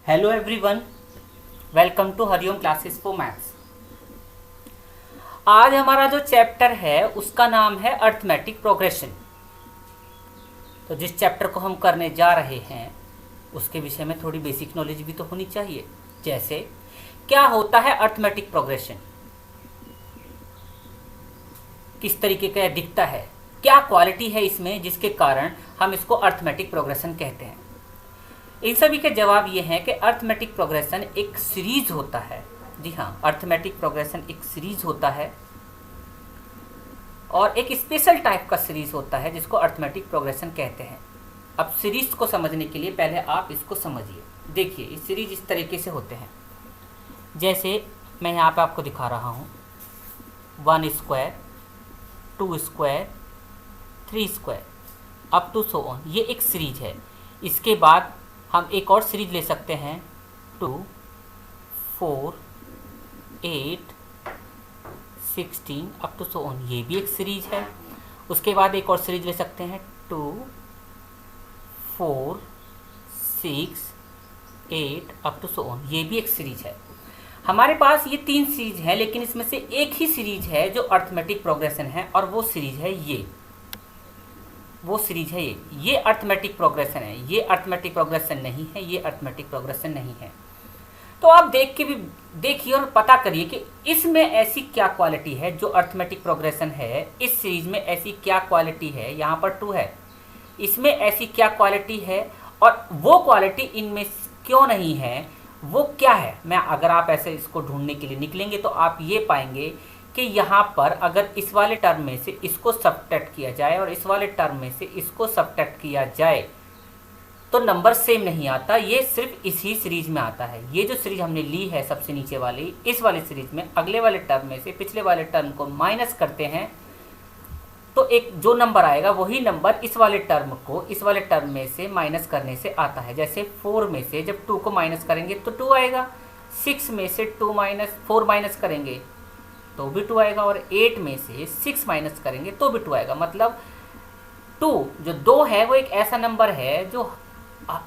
Hello everyone, welcome to Hariom classes for maths. आज हमारा जो चैप्टर है उसका नाम है अर्थमेटिक प्रोग्रेशन। तो जिस चैप्टर को हम करने जा रहे हैं उसके विषय में थोड़ी बेसिक नॉलेज भी तो होनी चाहिए। जैसे क्या होता है अर्थमेटिक प्रोग्रेशन, किस तरीके का दिखता है, क्या क्वालिटी है इसमें जिसके कारण हम इसको अर्थमेटिक प्रोग्रेशन कहते हैं। इन सभी के जवाब ये हैं कि अर्थमेटिक प्रोग्रेशन एक सीरीज होता है। जी हाँ, अर्थमेटिक प्रोग्रेशन एक सीरीज होता है और एक स्पेशल टाइप का सीरीज होता है जिसको अर्थमेटिक प्रोग्रेशन कहते हैं। अब सीरीज को समझने के लिए पहले आप इसको समझिए। देखिए, इस सीरीज इस तरीके से होते हैं, जैसे मैं यहाँ पे आपको दिखा रहा हूँ 1 square 2 square 3 square up to so on. ये एक सीरीज है। इसके बाद हम एक और सीरीज ले सकते हैं 2 4 8 16 अप टू सो ऑन, ये भी एक सीरीज है। उसके बाद एक और सीरीज ले सकते हैं 2 4 6 8 अप टू सो ऑन, ये भी एक सीरीज है। हमारे पास ये 3 सीरीज है, लेकिन इसमें से एक ही सीरीज है जो अर्थमेटिक प्रोग्रेशन है और वो सीरीज है ये अर्थमेटिक प्रोग्रेशन है। ये अर्थमेटिक प्रोग्रेशन नहीं है, ये अर्थमेटिक प्रोग्रेशन नहीं है। तो आप देख के भी देखिए और पता करिए कि इसमें ऐसी क्या क्वालिटी है जो अर्थमेटिक प्रोग्रेशन है। इस सीरीज में ऐसी क्या क्वालिटी है, यहाँ पर 2 है, इसमें ऐसी क्या क्वालिटी है और वो क्वालिटी इनमें क्यों नहीं है, वो क्या है। मैं अगर आप ऐसे इसको ढूंढने के लिए निकलेंगे तो आप ये पाएंगे कि यहाँ पर अगर इस वाले टर्म में से इसको सबट्रैक्ट किया जाए और इस वाले टर्म में से इसको सबट्रैक्ट किया जाए तो नंबर सेम नहीं आता। ये सिर्फ इसी सीरीज में आता है। ये जो सीरीज हमने ली है सबसे नीचे वाली, इस वाली सीरीज में अगले वाले टर्म में से पिछले वाले टर्म को माइनस करते हैं तो एक जो नंबर आएगा वही नंबर इस वाले टर्म को इस वाले टर्म में से माइनस करने से आता है। जैसे 4 में से जब 2 को माइनस करेंगे तो 2 आएगा, 6 में से 4 माइनस करेंगे तो भी 2 आएगा और 8 में से 6 माइनस करेंगे तो भी 2 आएगा। मतलब 2 जो 2 है वो एक ऐसा नंबर है जो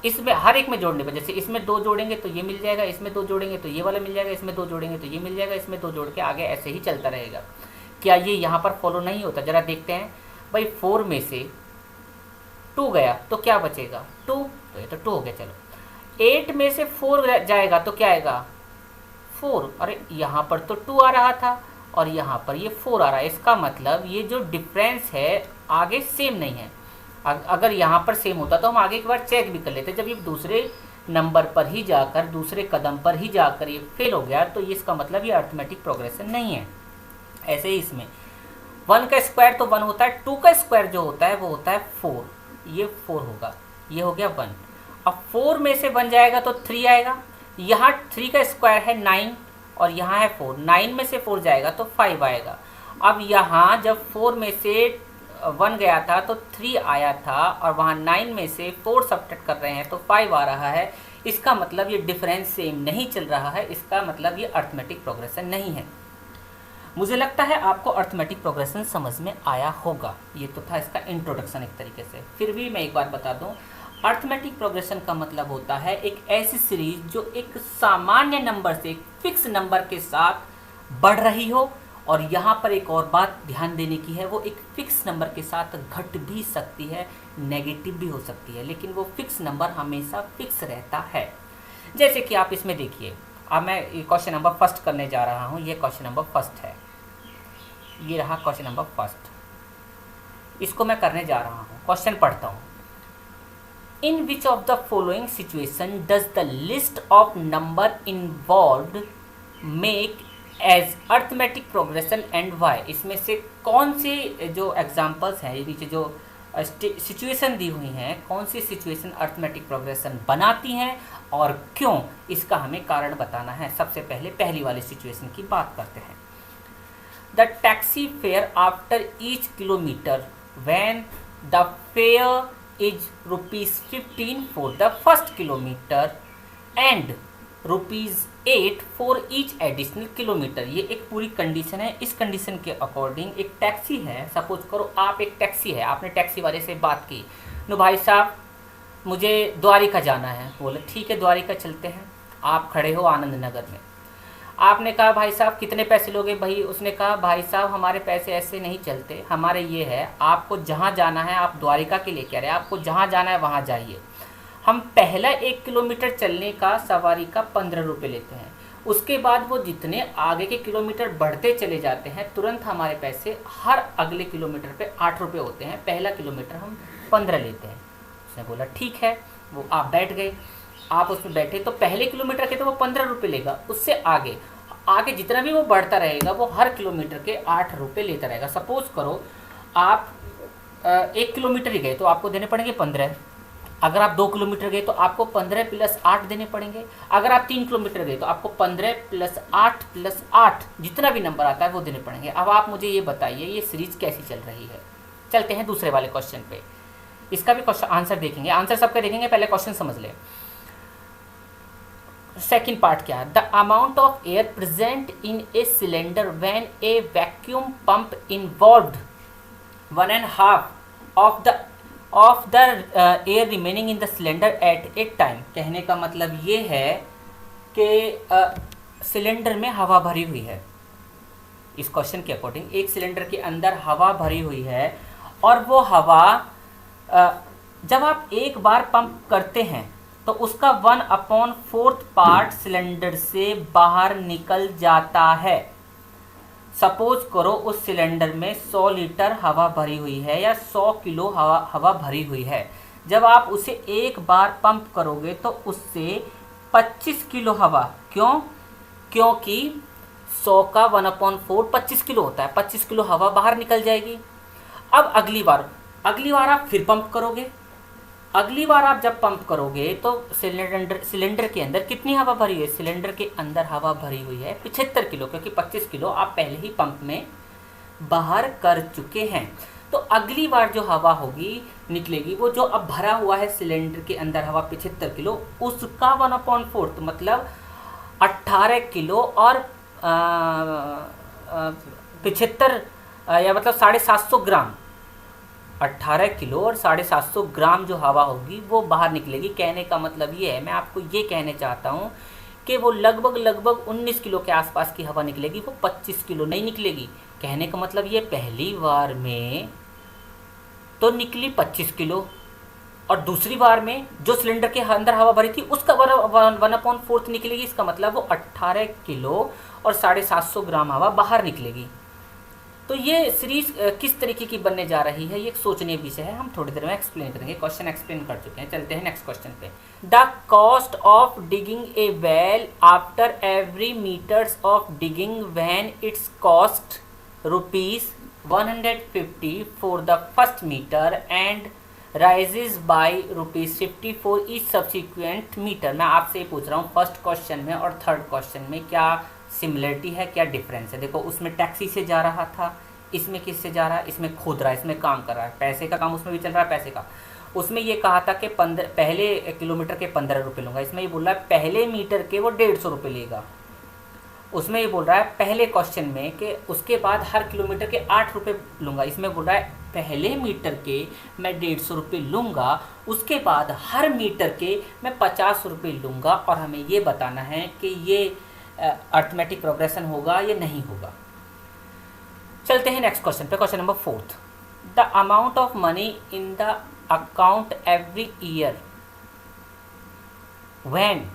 इसमें हर एक में जोड़ने पर, जैसे इसमें 2 जोड़ेंगे तो ये मिल जाएगा, इसमें 2 जोड़ेंगे तो ये वाला मिल जाएगा, इसमें 2 जोड़ेंगे तो ये मिल जाएगा, इसमें 2 जोड़ के आगे ऐसे ही चलता रहेगा। क्या ये यहाँ पर फॉलो नहीं होता? जरा देखते हैं भाई, 4 में से 2 गया तो क्या बचेगा 2, तो ये तो 2 हो गया। चलो 8 में से 4 जाएगा तो क्या आएगा 4। अरे यहाँ पर तो 2 आ रहा था और यहाँ पर ये 4 आ रहा है। इसका मतलब ये जो डिफरेंस है आगे सेम नहीं है। अगर यहाँ पर सेम होता तो हम आगे एक बार चेक भी कर लेते। जब ये दूसरे नंबर पर ही जाकर, दूसरे कदम पर ही जाकर ये फेल हो गया तो ये इसका मतलब ये अर्थमेटिक प्रोग्रेशन नहीं है। ऐसे ही इसमें 1 का स्क्वायर तो 1 होता है, 2 का स्क्वायर जो होता है वो होता है 4, ये 4 होगा, ये हो गया 1। अब 4 में से 1 जाएगा तो 3 आएगा। यहाँ 3 का स्क्वायर है 9 और यहाँ है 4, 9 में से 4 जाएगा तो 5 आएगा। अब यहाँ जब 4 में से 1 गया था तो 3 आया था और वहाँ 9 में से 4 सब्ट्रैक्ट कर रहे हैं तो 5 आ रहा है। इसका मतलब ये डिफरेंस सेम नहीं चल रहा है, इसका मतलब ये अर्थमेटिक प्रोग्रेशन नहीं है। मुझे लगता है आपको अर्थमेटिक प्रोग्रेशन समझ में आया होगा। ये तो था इसका इंट्रोडक्शन एक तरीके से। फिर भी मैं एक बार बता दूं, अर्थमेटिक प्रोग्रेशन का मतलब होता है एक ऐसी सीरीज जो एक सामान्य नंबर से एक फिक्स नंबर के साथ बढ़ रही हो, और यहाँ पर एक और बात ध्यान देने की है, वो एक फिक्स नंबर के साथ घट भी सकती है, नेगेटिव भी हो सकती है, लेकिन वो फिक्स नंबर हमेशा फिक्स रहता है। जैसे कि आप इसमें देखिए, अब मैं क्वेश्चन नंबर फर्स्ट करने जा रहा हूँ। ये क्वेश्चन नंबर फर्स्ट है, ये रहा क्वेश्चन नंबर फर्स्ट। इसको मैं करने जा रहा हूँ। क्वेश्चन पढ़ता हूँ। In which of the following situation does the list of number involved make as arithmetic progression and why. इसमें से कौन से जो एग्जाम्पल्स हैं, नीचे जो सिचुएशन दी हुई हैं, कौन सी सिचुएशन अर्थमेटिक प्रोग्रेशन बनाती हैं और क्यों, इसका हमें कारण बताना है। सबसे पहले पहली वाली सिचुएशन की बात करते हैं। The taxi fare after each kilometre when the fair is ₹15 for the first kilometre and ₹8 for each additional kilometre. ये एक पूरी कंडीशन है। इस कंडीशन के अकॉर्डिंग एक टैक्सी है, सपोज करो आप एक टैक्सी है, आपने टैक्सी वाले से बात की, नो भाई साहब मुझे द्वारिका जाना है। बोले ठीक है द्वारिका चलते हैं। आप खड़े हो आनंद नगर में, आपने कहा भाई साहब कितने पैसे लोगे भाई, उसने कहा भाई साहब हमारे पैसे ऐसे नहीं चलते, हमारे ये है, आपको जहाँ जाना है, आप द्वारिका के लिए कह रहे हैं, आपको जहाँ जाना है वहाँ जाइए, हम पहला 1 किलोमीटर चलने का सवारी का 15 रुपये लेते हैं, उसके बाद वो जितने आगे के किलोमीटर बढ़ते चले जाते हैं तुरंत हमारे पैसे हर अगले किलोमीटर पे 8 रुपये होते हैं, पहला किलोमीटर हम 15 लेते हैं। उसने बोला ठीक है, वो आप बैठ गए, आप उसमें बैठे तो पहले किलोमीटर के तो वो 15 रुपये लेगा, उससे आगे आगे जितना भी वो बढ़ता रहेगा वो हर किलोमीटर के 8 रुपये लेता रहेगा। सपोज करो आप 1 किलोमीटर ही गए तो आपको देने पड़ेंगे 15, अगर आप 2 किलोमीटर गए तो आपको 15 + 8 देने पड़ेंगे, अगर आप 3 किलोमीटर गए तो आपको 15 + 8 + 8 जितना भी नंबर आता है वो देने पड़ेंगे। अब आप मुझे ये बताइए ये सीरीज कैसी चल रही है। चलते हैं दूसरे वाले क्वेश्चन पे, इसका भी क्वेश्चन आंसर देखेंगे, आंसर सबका देखेंगे, पहले क्वेश्चन समझ ले। सेकेंड पार्ट क्या है, the amount of air present in a cylinder when A vacuum pump involved 1.5 of the air remaining in the cylinder eight A time. कहने का मतलब ये है कि सिलेंडर में हवा भरी हुई है, इस क्वेश्चन के अकॉर्डिंग एक सिलेंडर के अंदर हवा भरी हुई है और वो हवा जब आप एक बार पंप करते हैं तो उसका 1/4 पार्ट सिलेंडर से बाहर निकल जाता है। सपोज करो उस सिलेंडर में 100 लीटर हवा भरी हुई है या 100 किलो हवा भरी हुई है, जब आप उसे एक बार पंप करोगे तो उससे 25 किलो हवा, क्योंकि 100 का 1/4 25 किलो होता है, 25 किलो हवा बाहर निकल जाएगी। अब अगली बार आप फिर पंप करोगे, अगली बार आप जब पंप करोगे तो सिलेंडर के अंदर कितनी हवा भरी हुई है, सिलेंडर के अंदर हवा भरी हुई है 75 किलो, क्योंकि 25 किलो आप पहले ही पंप में बाहर कर चुके हैं। तो अगली बार जो हवा होगी निकलेगी वो जो अब भरा हुआ है सिलेंडर के अंदर हवा 75 किलो, उसका 1/4 तो मतलब 18 किलो और 75 या मतलब 750 ग्राम, 18 किलो और 750 ग्राम जो हवा होगी वो बाहर निकलेगी। कहने का मतलब ये है, मैं आपको ये कहने चाहता हूँ कि वो लगभग 19 किलो के आसपास की हवा निकलेगी, वो 25 किलो नहीं निकलेगी। कहने का मतलब ये पहली बार में तो निकली 25 किलो और दूसरी बार में जो सिलेंडर के अंदर हवा भरी थी उसका 1/4 निकलेगी, इसका मतलब वो 18 किलो और 750 ग्राम हवा बाहर निकलेगी। तो ये सीरीज किस तरीके की बनने जा रही है ये एक सोचनीय विषय है, हम थोड़ी देर में एक्सप्लेन करेंगे, क्वेश्चन एक्सप्लेन कर चुके हैं। चलते हैं नेक्स्ट क्वेश्चन पे। The cost of digging a well after every metres of digging when its cost ₹150 for the first metre and rises by ₹50 for each subsequent metre. मैं आपसे पूछ रहा हूँ फर्स्ट क्वेश्चन में और थर्ड क्वेश्चन में क्या सिमिलरिटी है, क्या डिफरेंस है। देखो उसमें टैक्सी से जा रहा था, इसमें किससे जा रहा है, इसमें खुद रहा है, इसमें काम कर रहा है, पैसे का काम उसमें भी चल रहा है, पैसे का। उसमें ये कहा था कि पहले किलोमीटर के 15 रुपये लूँगा, इसमें ये बोल रहा है पहले मीटर के वो 150 रुपये लेगा। उसमें ये बोल रहा है पहले क्वेश्चन में कि उसके बाद हर किलोमीटर के 8 रुपये लूँगा, इसमें बोल रहा है पहले मीटर के मैं 150 रुपये लूँगा, उसके बाद हर मीटर के मैं 50 रुपये लूँगा। और हमें ये बताना है कि ये अर्थमेटिक प्रोग्रेशन होगा या नहीं होगा। चलते हैं नेक्स्ट क्वेश्चन पे, question number 4। The amount of money in the account every year when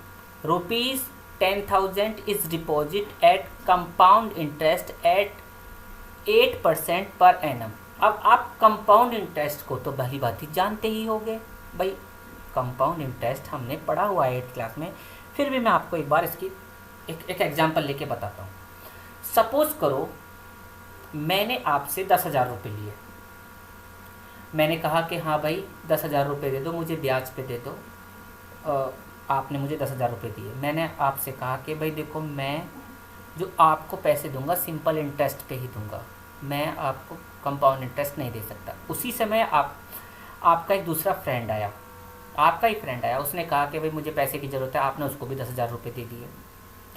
₹10,000 is deposit eight compound interest eight 8% per annum. अब आप कंपाउंड इंटरेस्ट को तो भली भांति जानते ही होंगे भाई, कंपाउंड इंटरेस्ट हमने पढ़ा हुआ है 8th क्लास में, फिर भी मैं आपको एक बार इसकी एक एग्जाम्पल लेके बताता हूँ। सपोज करो मैंने आपसे 10,000 रुपये लिए, मैंने कहा कि हाँ भाई 10,000 रुपये दे दो, मुझे ब्याज पे दे दो। आपने मुझे 10,000 रुपये दिए, मैंने आपसे कहा कि भाई देखो मैं जो आपको पैसे दूंगा सिंपल इंटरेस्ट पे ही दूंगा, मैं आपको कंपाउंड इंटरेस्ट नहीं दे सकता। उसी समय आपका एक दूसरा फ्रेंड आया, आपका ही फ्रेंड आया, उसने कहा कि भाई मुझे पैसे की ज़रूरत है, आपने उसको भी 10,000 रुपये दे दिए,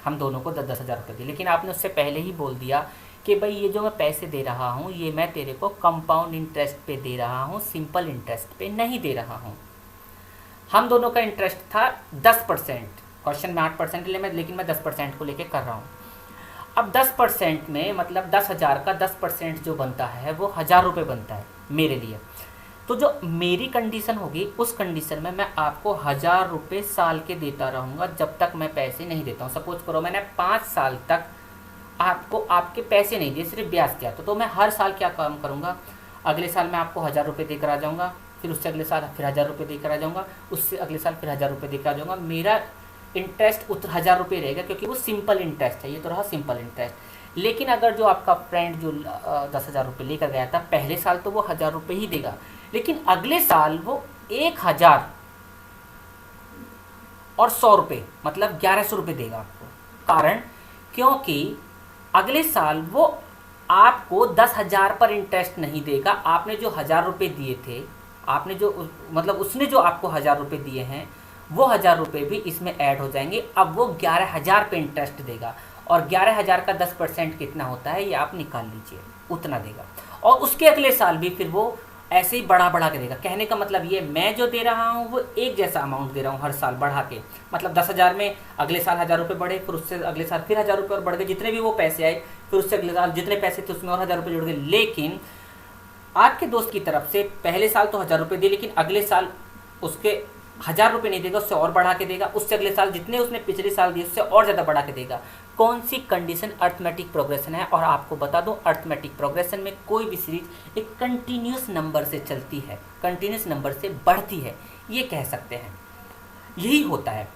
हम दोनों को 10,000 रुपये दिए। लेकिन आपने उससे पहले ही बोल दिया कि भाई ये जो मैं पैसे दे रहा हूँ ये मैं तेरे को कंपाउंड इंटरेस्ट पे दे रहा हूँ, सिंपल इंटरेस्ट पे नहीं दे रहा हूँ। हम दोनों का इंटरेस्ट था 10% क्वेश्चन में 8% ले, लेकिन मैं 10% को लेके कर रहा हूँ। अब 10% में मतलब 10,000 का 10% जो बनता है वो 1,000 रुपये बनता है मेरे लिए। तो जो मेरी कंडीशन होगी उस कंडीशन में मैं आपको 1,000 रुपये साल के देता रहूँगा जब तक मैं पैसे नहीं देता हूँ। सपोज करो मैंने 5 साल तक आपको आपके पैसे नहीं दिए, सिर्फ ब्याज दिया, तो मैं हर साल क्या काम करूँगा, अगले साल मैं आपको 1,000 रुपये देकर आ जाऊँगा, फिर उससे अगले साल फिर 1,000 रुपये देकर आ जाऊँगा, उससे अगले साल फिर 1,000 रुपये देकर आ जाऊँगा। मेरा इंटरेस्ट 1,000 रुपये रहेगा क्योंकि वो सिंपल इंटरेस्ट है। ये तो रहा सिंपल इंटरेस्ट। लेकिन अगर जो आपका फ्रेंड जो 10,000 रुपये लेकर गया था, पहले साल तो वो 1,000 रुपये ही देगा, लेकिन अगले साल वो 1,000 और 100 रुपये मतलब 1,100 रुपये देगा आपको। कारण क्योंकि अगले साल वो आपको 10,000 पर इंटरेस्ट नहीं देगा। आपने जो 1,000 रुपये दिए थे, आपने जो मतलब उसने जो आपको 1,000 रुपये दिए हैं, वो 1,000 रुपये भी इसमें ऐड हो जाएंगे। अब वो 11,000 पे इंटरेस्ट देगा, और 11,000 का 10% कितना होता है ये आप निकाल लीजिए, उतना देगा। और उसके अगले साल भी फिर वो ऐसे ही बढ़ा के देगा। कहने का मतलब ये, मैं जो दे रहा हूँ वो एक जैसा अमाउंट दे रहा हूँ हर साल बढ़ा के। मतलब 10,000 में अगले साल 1,000 रुपये बढ़े, फिर उससे अगले साल फिर 1,000 रुपये और बढ़ गए, जितने भी वो पैसे आए, फिर उससे अगले साल जितने पैसे थे उसमें और 1,000 रुपये जुड़ गए। लेकिन आपके दोस्त की तरफ से पहले साल तो 1,000 रुपये दिए, लेकिन अगले साल उसके 1,000 रुपये नहीं देगा, उससे और बढ़ा के देगा, उससे अगले साल जितने उसने पिछले साल दिए उससे और ज़्यादा बढ़ा के देगा। कौन सी कंडीशन अर्थमेटिक प्रोग्रेशन है? और आपको बता दूं, अर्थमेटिक प्रोग्रेशन में कोई भी सीरीज एक कंटिन्यूस नंबर से चलती है, कंटिन्यूस नंबर से बढ़ती है, ये कह सकते हैं, यही होता है।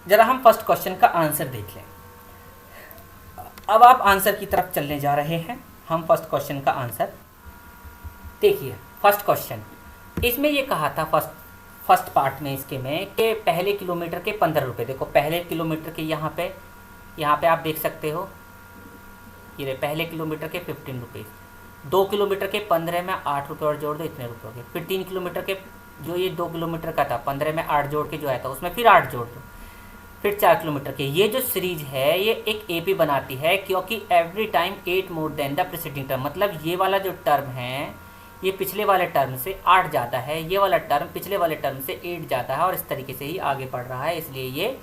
जरा हम फर्स्ट क्वेश्चन का आंसर देख लें। अब आप आंसर की तरफ चलने जा रहे हैं। हम फर्स्ट क्वेश्चन का आंसर देखिए। फर्स्ट क्वेश्चन, इसमें ये कहा था फर्स्ट पार्ट में इसके में कि पहले किलोमीटर के 15 रुपये। देखो पहले किलोमीटर के यहाँ पे आप देख सकते हो, ये पहले किलोमीटर के 15 रुपीज़, 2 किलोमीटर के 15 में 8 रुपये और जोड़ दो, इतने रुपये हो गए। फिर 3 किलोमीटर के जो ये 2 किलोमीटर का था 15 में 8 जोड़ के जो आया था उसमें फिर 8 जोड़ दो। फिर 4 किलोमीटर के, ये जो सीरीज है ये एक एपी बनाती है, क्योंकि every time 8 more than the preceding term. मतलब ये वाला जो टर्म है ये पिछले वाले टर्म से 8 ज़्यादा है, ये वाला टर्म पिछले वाले टर्म से 8 ज़्यादा है, और इस तरीके से ही आगे बढ़ रहा है, इसलिए ये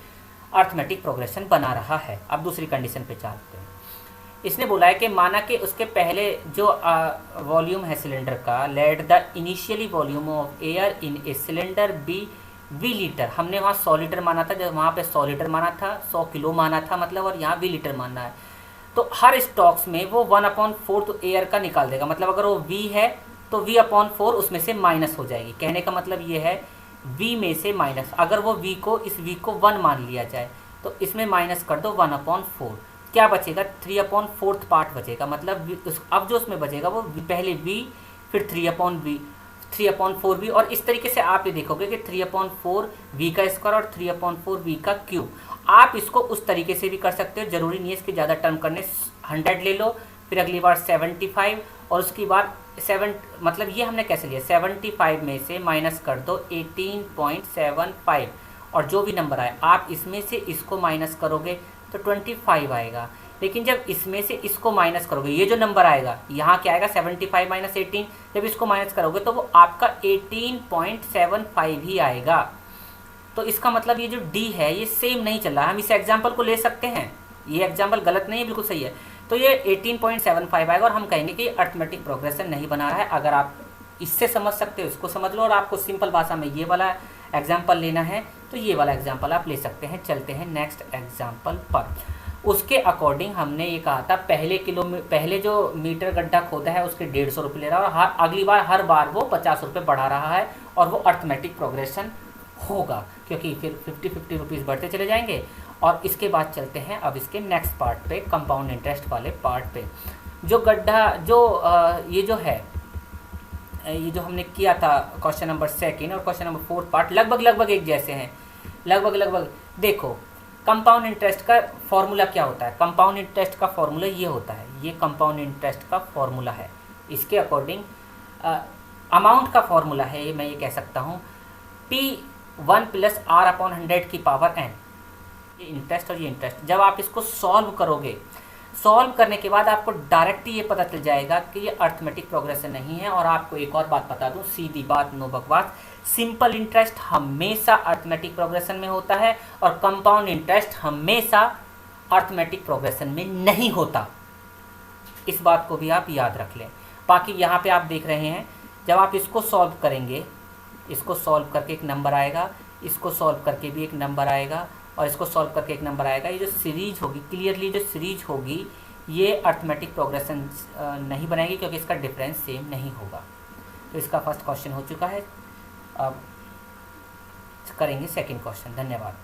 अर्थमेटिक प्रोग्रेशन बना रहा है। अब दूसरी कंडीशन पे चलते हैं। इसने बोला है कि माना कि उसके पहले जो वॉल्यूम है सिलेंडर का, let the initially volume of air in a cylinder be V litre. हमने वहाँ 100 लीटर माना था, जब वहाँ पे 100 लीटर माना था, 100 किलो माना था मतलब, और यहाँ वी लीटर मानना है। तो हर स्टॉक्स में वो 1/4 तो एयर का निकाल देगा। मतलब अगर वो वी है तो v/4 उसमें से माइनस हो जाएगी। कहने का मतलब ये है v में से माइनस, अगर वो v को इस v को 1 मान लिया जाए तो इसमें माइनस कर दो 1/4, क्या बचेगा 3/4 पार्ट बचेगा। मतलब अब जो उसमें बचेगा वो पहले v फिर 3/4v, और इस तरीके से आप ये देखोगे कि 3/4 v का स्क्वायर और 3/4 v का क्यूब। आप इसको उस तरीके से भी कर सकते हो, जरूरी नहीं है इसके ज़्यादा टर्म करने। 100 ले लो, फिर अगली बार 75, और उसके बाद 7, मतलब ये हमने कैसे लिया, 75 में से माइनस कर दो 18.75, और जो भी नंबर आए आप इसमें से इसको माइनस करोगे तो 25 आएगा। लेकिन जब इसमें से इसको माइनस करोगे, ये जो नंबर आएगा यहाँ क्या आएगा 75 - 18, जब इसको माइनस करोगे तो वो आपका 18.75 ही आएगा। तो इसका मतलब ये जो D है ये सेम नहीं चल रहा है। हम इस एग्जाम्पल को ले सकते हैं, ये एग्जाम्पल गलत नहीं है, बिल्कुल सही है। तो ये 18.75 आएगा, और हम कहेंगे कि अर्थमेटिक प्रोग्रेशन नहीं बना रहा है। अगर आप इससे समझ सकते हो इसको समझ लो, और आपको सिंपल भाषा में ये वाला एग्जाम्पल लेना है तो ये वाला एग्जाम्पल आप ले सकते हैं। चलते हैं नेक्स्ट एग्जाम्पल पर। उसके अकॉर्डिंग हमने ये कहा था पहले जो मीटर गड्ढा खोदा है उसके 150 रुपये ले रहा है, और अगली बार हर बार वो 50 रुपये बढ़ा रहा है, और वो अर्थमेटिक प्रोग्रेशन होगा, क्योंकि फिर 50 रुपीज़ बढ़ते चले जाएंगे। और इसके बाद चलते हैं अब इसके नेक्स्ट पार्ट पे, कंपाउंड इंटरेस्ट वाले पार्ट पे। जो गड्ढा ये जो है, ये जो हमने किया था क्वेश्चन नंबर 2 और क्वेश्चन नंबर 4 पार्ट लगभग एक जैसे हैं, लगभग। देखो कंपाउंड इंटरेस्ट का फॉर्मूला क्या होता है, कंपाउंड इंटरेस्ट का फॉर्मूला ये होता है, ये कंपाउंड इंटरेस्ट का फॉर्मूला है। इसके अकॉर्डिंग अमाउंट का फॉर्मूला है, ये मैं ये कह सकता हूँ P1 + R/100 की पावर n। ये इंटरेस्ट और ये इंटरेस्ट, जब आप इसको सॉल्व करोगे, सॉल्व करने के बाद आपको डायरेक्ट ये पता चल जाएगा कि ये अर्थमेटिक प्रोग्रेशन नहीं है। और आपको एक और बात बता दूं, सीधी बात, नो बकवास, सिंपल इंटरेस्ट हमेशा अर्थमेटिक प्रोग्रेशन में होता है और कंपाउंड इंटरेस्ट हमेशा अर्थमेटिक प्रोग्रेशन में नहीं होता। इस बात को भी आप याद रख लें। बाकी यहाँ पे आप देख रहे हैं, जब आप इसको सॉल्व करेंगे, इसको सॉल्व करके एक नंबर आएगा, इसको सॉल्व करके भी एक नंबर आएगा, और इसको सॉल्व करके एक नंबर आएगा। ये जो सीरीज होगी, क्लियरली जो सीरीज होगी, ये अर्थमेटिक प्रोग्रेशन नहीं बनाएगी, क्योंकि इसका डिफरेंस सेम नहीं होगा। तो इसका फर्स्ट क्वेश्चन हो चुका है। अब करेंगे सेकंड क्वेश्चन। धन्यवाद।